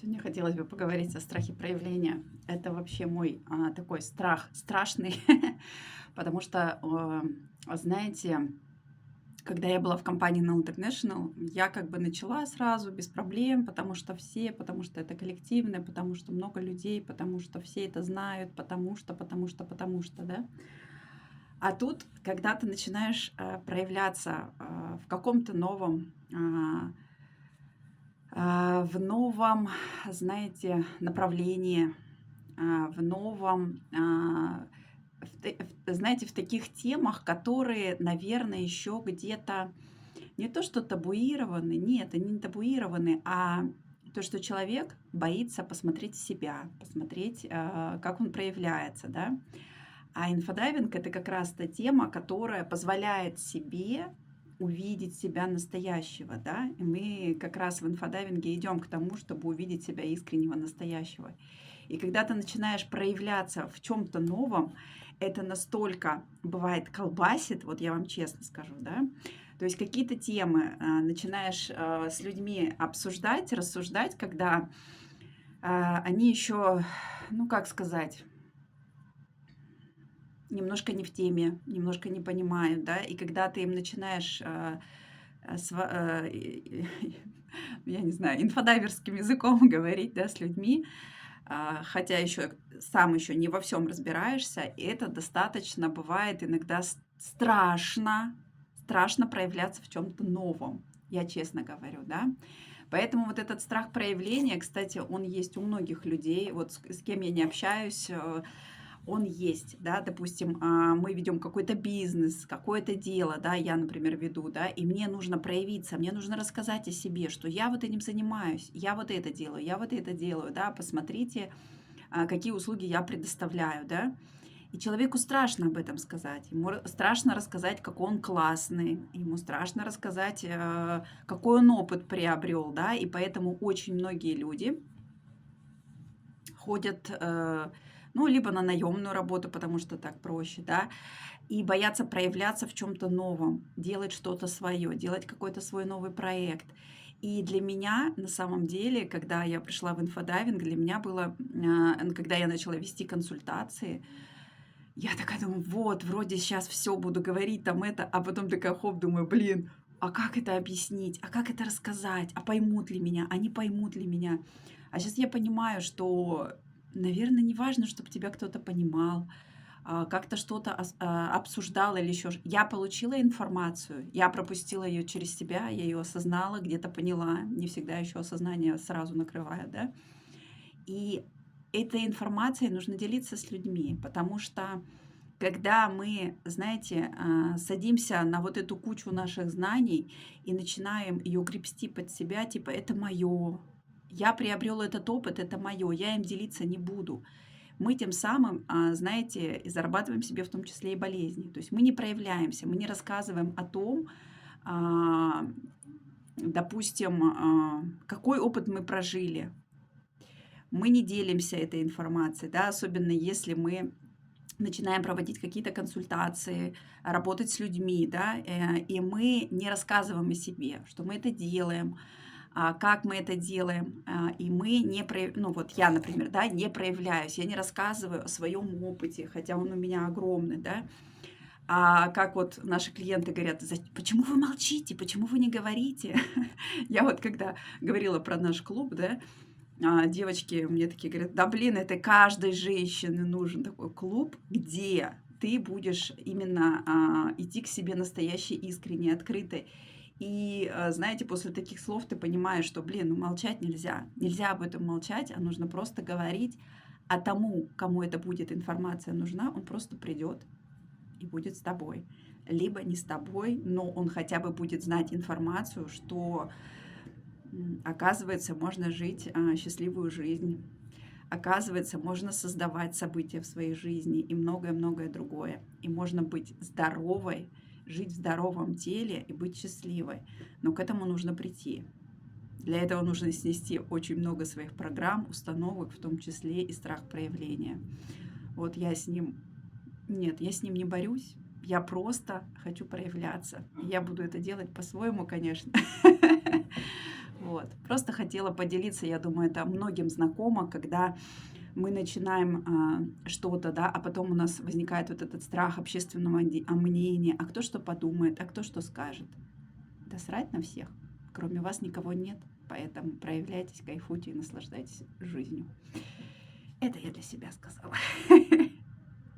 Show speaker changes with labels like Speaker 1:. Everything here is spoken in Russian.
Speaker 1: Сегодня хотелось бы поговорить о страхе проявления. Это вообще мой такой страх страшный, потому что, знаете, когда я была в компании Null International, я как бы начала сразу без проблем, потому что это коллективное, потому что много людей, потому что все это знают, потому что, да. А тут, когда ты начинаешь проявляться в каком-то новом в новом, знаете, направлении, в новом, знаете, в таких темах, которые, наверное, еще где-то не то что табуированы, нет, они не табуированы, а то, что человек боится посмотреть себя, посмотреть, как он проявляется, да. А инфодайвинг — это как раз та тема, которая позволяет себе увидеть себя настоящего, да. И мы как раз в инфодайвинге идем к тому, чтобы увидеть себя искреннего, настоящего. И когда ты начинаешь проявляться в чем то новом, это настолько бывает колбасит, вот я вам честно скажу, да. То есть какие-то темы, начинаешь, с людьми обсуждать, рассуждать, когда, они еще, ну, как сказать, немножко не в теме, немножко не понимают, да. И когда ты им начинаешь, я не знаю, инфодайверским языком говорить, да, с людьми, хотя еще сам еще не во всем разбираешься, и это достаточно бывает иногда страшно, страшно проявляться в чем то новом. Я честно говорю, да. Поэтому вот этот страх проявления, кстати, он есть у многих людей. Вот с кем я не общаюсь, он есть, да, допустим, мы ведем какой-то бизнес, какое-то дело, да, я, например, веду, да, и мне нужно проявиться, мне нужно рассказать о себе, что я вот этим занимаюсь, я вот это делаю, да, посмотрите, какие услуги я предоставляю, да. И человеку страшно об этом сказать, ему страшно рассказать, какой он классный, ему страшно рассказать, какой он опыт приобрел, да, и поэтому очень многие люди ходят, ну, либо на наемную работу, потому что так проще, да, и боятся проявляться в чем то новом, делать что-то свое, делать какой-то свой новый проект. И для меня, на самом деле, когда я пришла в инфодайвинг, для меня было, когда я начала вести консультации, я такая думаю: "Вот, вроде сейчас все буду говорить там это", а потом такая хоп, думаю: "Блин, а как это объяснить? А как это рассказать? А поймут ли меня? А не поймут ли меня?" А сейчас я понимаю, что, наверное, не важно, чтобы тебя кто-то понимал, как-то что-то обсуждал или еще я получила информацию, я пропустила ее через себя, я ее осознала, где-то поняла. Не всегда еще осознание сразу накрывает, да. И этой информацией нужно делиться с людьми, потому что когда мы, знаете, садимся на вот эту кучу наших знаний и начинаем ее гребсти под себя, типа это мое, я приобрел этот опыт, это мое, я им делиться не буду. Мы тем самым, знаете, и зарабатываем себе в том числе и болезни. То есть мы не проявляемся, мы не рассказываем о том, а, допустим, какой опыт мы прожили. Мы не делимся этой информацией, да, особенно если мы начинаем проводить какие-то консультации, работать с людьми, да, и мы не рассказываем о себе, что мы это делаем, как мы это делаем, и мы не ну вот я, например, да, не проявляюсь, я не рассказываю о своем опыте, хотя он у меня огромный, да, как вот наши клиенты говорят: Почему вы молчите, почему вы не говорите?" Я вот когда говорила про наш клуб, да, девочки мне такие говорят: "Да блин, это каждой женщине нужен такой клуб, где ты будешь именно, идти к себе настоящей, искренней, открытой". И, знаете, после таких слов ты понимаешь, что, блин, ну молчать нельзя. Нельзя об этом молчать, а нужно просто говорить. А тому, кому эта будет информация нужна, он просто придет и будет с тобой. Либо не с тобой, но он хотя бы будет знать информацию, что оказывается, можно жить, счастливую жизнь. Оказывается, можно создавать события в своей жизни и многое-многое другое. И можно быть здоровой, жить в здоровом теле и быть счастливой. Но к этому нужно прийти. Для этого нужно снести очень много своих программ, установок, в том числе и страх проявления. Вот я с ним нет, я с ним не борюсь. Я просто хочу проявляться. И я буду это делать по-своему, конечно. Вот. Просто хотела поделиться, я думаю, это многим знакомо, когда мы начинаем что-то, да, а потом у нас возникает вот этот страх общественного мнения, а кто что подумает, а кто что скажет. Да срать на всех, кроме вас никого нет, поэтому проявляйтесь, кайфуйте и наслаждайтесь жизнью. Это я для себя сказала.